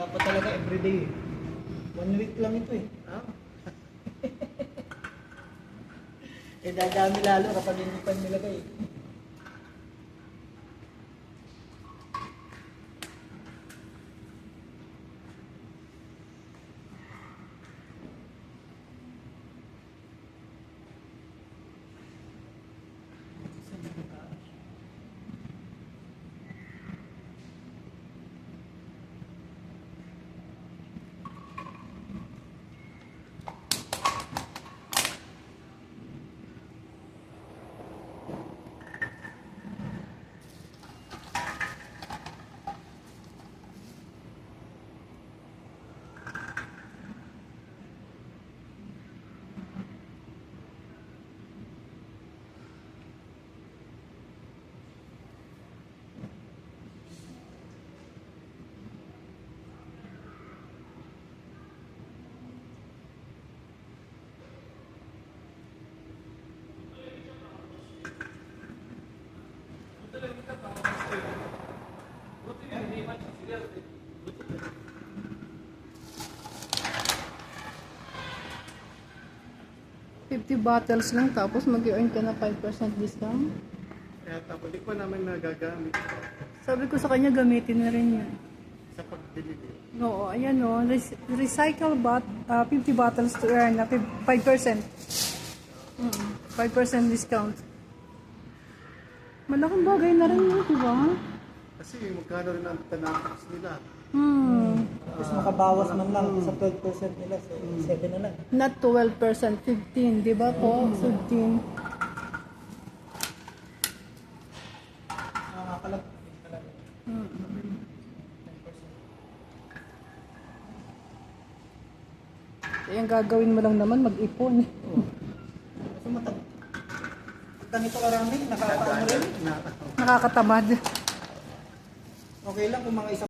Dapat talaga everyday eh. 1 week lang ito eh. Ah, Eh dadami lalo kapag hindi pa nilagay. $50 lang tapos mag-earn ka na 5% discount. kaya tapos di pa namin nagagamit Sabi ko sa kanya gamitin na rin yan. sa pagbili. Oo, ayan o. Recycle $50 to earn na 5%. 5% discount. Malaking bagay na rin yun, di ba? Kasi magkano rin ang tanakas nila. Tapos makabawas man lang sa 12% nila, so 7 na lang. Not 12%, 15, di ba po? 15. Nakakalag. Eh, ang gagawin mo lang naman, mag-ipon. Kasi matag. Pag ganito karami, nakakaano rin. Nakakatamad. Okay lang kung mga isang